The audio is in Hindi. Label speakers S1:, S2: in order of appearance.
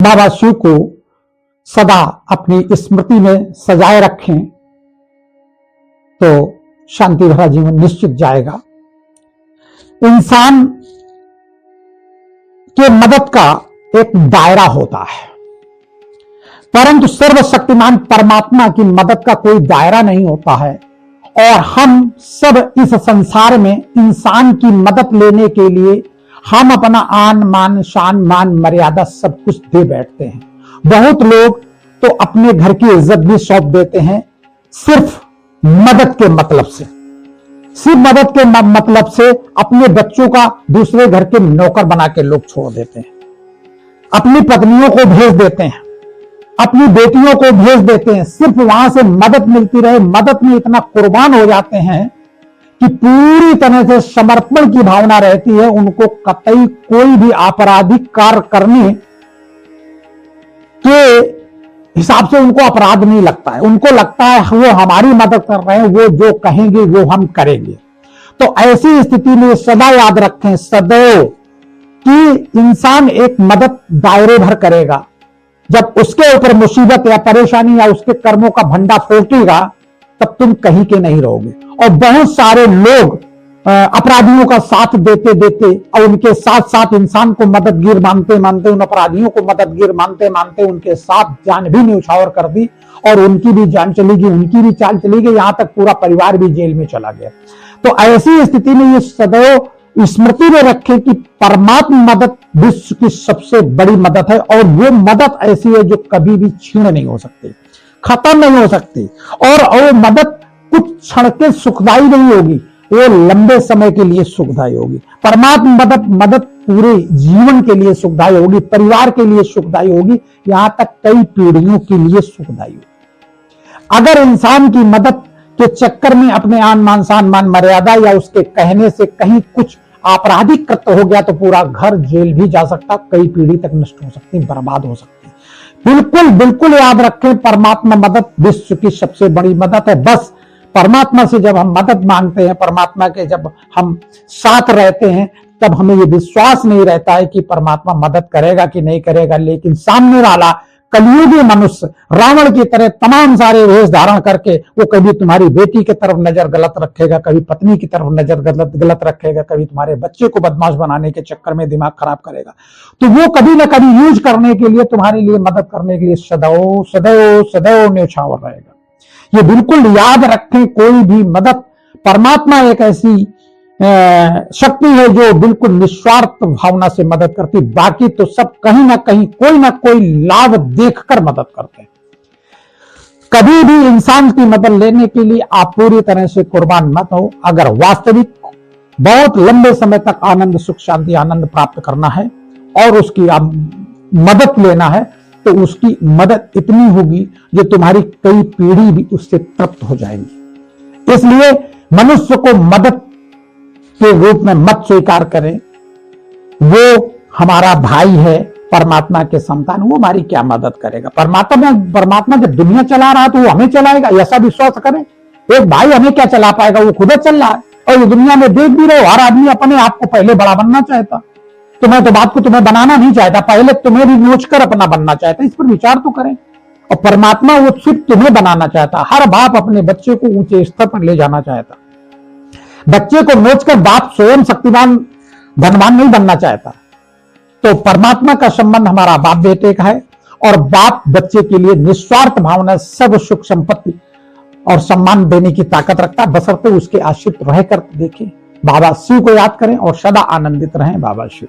S1: बाबा शिव को सदा अपनी स्मृति में सजाए रखें तो शांति भरा जीवन निश्चित जाएगा। इंसान के मदद का एक दायरा होता है, परंतु सर्वशक्तिमान परमात्मा की मदद का कोई दायरा नहीं होता है। और हम सब इस संसार में इंसान की मदद लेने के लिए हम अपना आन मान शान मान मर्यादा सब कुछ दे बैठते हैं। बहुत लोग तो अपने घर की इज्जत भी सौंप देते हैं सिर्फ मदद के मतलब से। सिर्फ मदद के मतलब से अपने बच्चों का दूसरे घर के नौकर बना के लोग छोड़ देते हैं, अपनी पत्नियों को भेज देते हैं, अपनी बेटियों को भेज देते हैं, सिर्फ वहां से मदद मिलती रहे। मदद में इतना कुर्बान हो जाते हैं कि पूरी तरह से समर्पण की भावना रहती है। उनको कतई कोई भी आपराधिक कार्य करने के हिसाब से उनको अपराध नहीं लगता है। उनको लगता है वो हमारी मदद कर रहे हैं, वो जो कहेंगे वो हम करेंगे। तो ऐसी स्थिति में सदा याद रखें सदैव कि इंसान एक मदद दायरे भर करेगा। जब उसके ऊपर मुसीबत या परेशानी या उसके कर्मों का भंडा फोड़ेगा तब तुम कहीं के नहीं रहोगे। और बहुत सारे लोग अपराधियों का साथ देते देते और उनके साथ साथ इंसान को मददगीर मानते मानते, उन अपराधियों को मददगीर मानते मानते उनके साथ जान भी न्यौछावर कर दी और उनकी भी जान चली गई, उनकी भी चाल चली गई, यहां तक पूरा परिवार भी जेल में चला गया। तो ऐसी स्थिति में ये सदैव स्मृति में रखें कि परमात्मा मदद विश्व की सबसे बड़ी मदद है और वो मदद ऐसी है जो कभी भी छीन नहीं हो सकती, खत्म नहीं हो सकती। और वो मदद कुछ क्षण के सुखदायी नहीं होगी, वो लंबे समय के लिए सुखदायी होगी। परमात्मा मदद पूरे जीवन के लिए सुखदायी होगी, परिवार के लिए सुखदायी होगी, यहां तक कई पीढ़ियों के लिए सुखदायी होगी। अगर इंसान की मदद के चक्कर में अपने आन मान शान मान मर्यादा या उसके कहने से कहीं कुछ आपराधिक कृत्य हो गया तो पूरा घर जेल भी जा सकता, कई पीढ़ी तक नष्ट हो सकती, बर्बाद हो सकती। बिल्कुल बिल्कुल याद रखें परमात्मा मदद विश्व की सबसे बड़ी मदद है। बस परमात्मा से जब हम मदद मांगते हैं, परमात्मा के जब हम साथ रहते हैं, तब हमें ये विश्वास नहीं रहता है कि परमात्मा मदद करेगा कि नहीं करेगा। लेकिन सामने वाला कलियुगी मनुष्य रावण की तरह तमाम सारे वेश धारण करके वो कभी तुम्हारी बेटी की तरफ नजर गलत रखेगा, कभी पत्नी की तरफ नजर गलत रखेगा, कभी तुम्हारे बच्चे को बदमाश बनाने के चक्कर में दिमाग खराब करेगा। तो वो कभी ना कभी यूज करने के लिए, तुम्हारे लिए मदद करने के लिए सदैव सदैव सदैव न्यौछावर रहेगा। ये बिल्कुल याद रखें, कोई भी मदद, परमात्मा एक ऐसी शक्ति है जो बिल्कुल निस्वार्थ भावना से मदद करती, बाकी तो सब कहीं ना कोई लाभ देखकर मदद करते हैं। कभी भी इंसान की मदद लेने के लिए आप पूरी तरह से कुर्बान मत हो। अगर वास्तविक बहुत लंबे समय तक आनंद सुख शांति आनंद प्राप्त करना है और उसकी आप मदद लेना है तो उसकी मदद इतनी होगी जो तुम्हारी कई पीढ़ी भी उससे तृप्त हो जाएंगी। इसलिए मनुष्य को मदद के रूप में मत स्वीकार करें। वो हमारा भाई है, परमात्मा के संतान, वो हमारी क्या मदद करेगा। परमात्मा जब दुनिया चला रहा है तो वो हमें चलाएगा, ऐसा विश्वास करें। एक भाई हमें क्या चला पाएगा, वो खुद चल रहा है। और ये दुनिया में देख भी रहे हो, हर आदमी अपने आप को पहले बड़ा बनना चाहता। तुम्हें तो बात को तुम्हें बनाना नहीं चाहता, पहले तुम्हें भी नोचकर अपना बनना चाहता। इस पर विचार तो करें। और परमात्मा वो सिर्फ तुम्हें बनाना चाहता। हर बाप अपने बच्चे को ऊंचे स्तर पर ले जाना चाहता। बच्चे को नोचकर बाप स्वयं शक्तिमान धनवान नहीं बनना चाहता। तो परमात्मा का संबंध हमारा बाप बेटे का है और बाप बच्चे के लिए निस्वार्थ भावना सब सुख संपत्ति और सम्मान देने की ताकत रखता है, बशर्ते उसके आश्रित रहकर देखें। बाबा शिव को याद करें और सदा आनंदित रहें। बाबा शिव।